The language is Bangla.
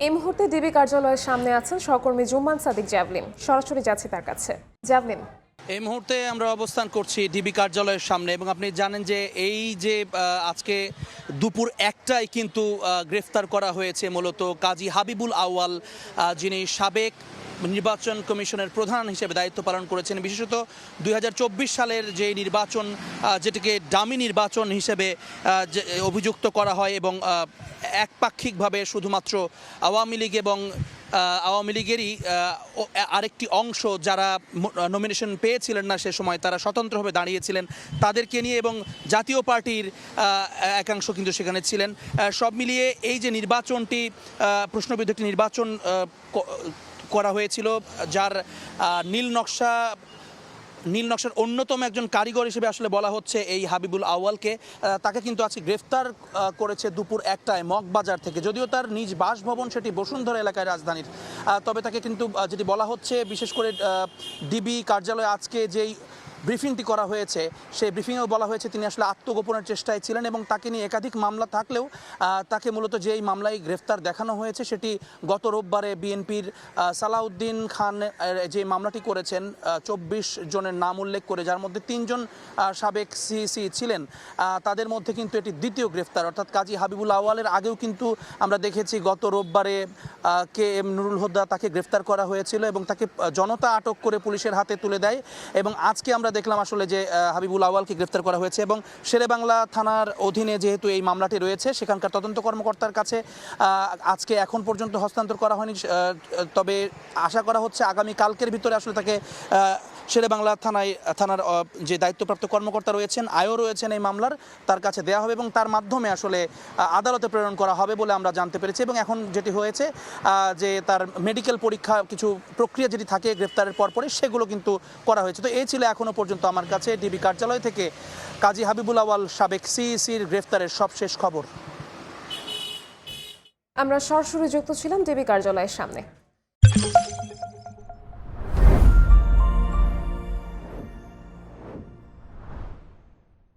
এই মুহূর্তে ডিবি কার্যালয়ের সামনে আছেন সহকর্মী জুম্মান সাদিক জ্যাভলিন। সরাসরি যাচ্ছি তার কাছে। জ্যাভলিন, এই মুহূর্তে আমরা অবস্থান করছি ডিবি কার্যালয়ের সামনে এবং আপনি জানেন যে এই যে আজকে দুপুর একটায় কিন্তু গ্রেফতার করা হয়েছে মূলত কাজী হাবিবুল আউয়াল, যিনি সাবেক নির্বাচন কমিশনের প্রধান হিসেবে দায়িত্ব পালন করেছেন। বিশেষত 2024 সালের যে নির্বাচন, যেটিকে ডামি নির্বাচন হিসেবে অভিযুক্ত করা হয় এবং একপাক্ষিকভাবে শুধুমাত্র আওয়ামী লীগ এবং আওয়ামী লীগেরই আরেকটি অংশ যারা নমিনেশন পেয়েছিলেন না সে সময়, তারা স্বতন্ত্রভাবে দাঁড়িয়েছিলেন তাদেরকে নিয়ে, এবং জাতীয় পার্টির একাংশ কিন্তু সেখানে ছিলেন। সব মিলিয়ে এই যে নির্বাচনটি প্রশ্নবিদ্ধ একটি নির্বাচন করা হয়েছিল, যার নীল নকশার অন্যতম একজন কারিগর হিসেবে আসলে বলা হচ্ছে এই হাবিবুল আউয়ালকে। তাকে কিন্তু আজকে গ্রেফতার করেছে দুপুর একটায় মগবাজার থেকে। যদিও তার নিজ বাসভবন সেটি বসুন্ধরা এলাকায় রাজধানীর, তবে তাকে কিন্তু যেটি বলা হচ্ছে, বিশেষ করে ডিবি কার্যালয়ে আজকে যেই ব্রিফিংটি করা হয়েছে সেই ব্রিফিংয়েও বলা হয়েছে তিনি আসলে আত্মগোপনের চেষ্টায় ছিলেন এবং তাকে নিয়ে একাধিক মামলা থাকলেও তাকে মূলত যেই মামলায় গ্রেফতার দেখানো হয়েছে সেটি গত রোববারে বিএনপির সালাউদ্দিন খান যে মামলাটি করেছেন 24 জনের নাম উল্লেখ করে, যার মধ্যে 3 জন সাবেক সিইসি ছিলেন। তাদের মধ্যে কিন্তু এটি দ্বিতীয় গ্রেফতার, অর্থাৎ কাজী হাবিবুল আউয়ালের আগেও কিন্তু আমরা দেখেছি গত রোববারে KM নুরুল হুদা তাকে গ্রেফতার করা হয়েছিল এবং তাকে জনতা আটক করে পুলিশের হাতে তুলে দেয়। এবং আজকে আমরা দেখলাম আসলে যে হাবিবুল আউয়ালকে গ্রেফতার করা হয়েছে এবং শেরেবাংলা থানার অধীনে যেহেতু এই মামলাটি রয়েছে, সেখানকার তদন্ত কর্মকর্তার কাছে আজকে এখন পর্যন্ত হস্তান্তর করা হয়নি। তবে আশা করা হচ্ছে আগামী কালকের ভিতরে আসলে তাকে শেরেবাংলা থানার যে দায়িত্বপ্রাপ্ত কর্মকর্তা রয়েছেন, আয়ও রয়েছেন এই মামলার, তার কাছে দেওয়া হবে এবং তার মাধ্যমে আসলে আদালতে প্রেরণ করা হবে বলে আমরা জানতে পেরেছি। এবং এখন যেটি হয়েছে যে তার মেডিকেল পরীক্ষা কিছু প্রক্রিয়া যেটি থাকে গ্রেফতারের পরপরই, সেগুলো কিন্তু করা হয়েছে। তো এই ছিল এখনও পর্যন্ত আমার কাছে ডিবি কার্যালয় থেকে কাজী হাবিবুল আউয়াল সাবেক সিইসির গ্রেফতারের সবশেষ খবর। আমরা সরাসরি যুক্ত ছিলাম ডিবি কার্যালয়ের সামনে।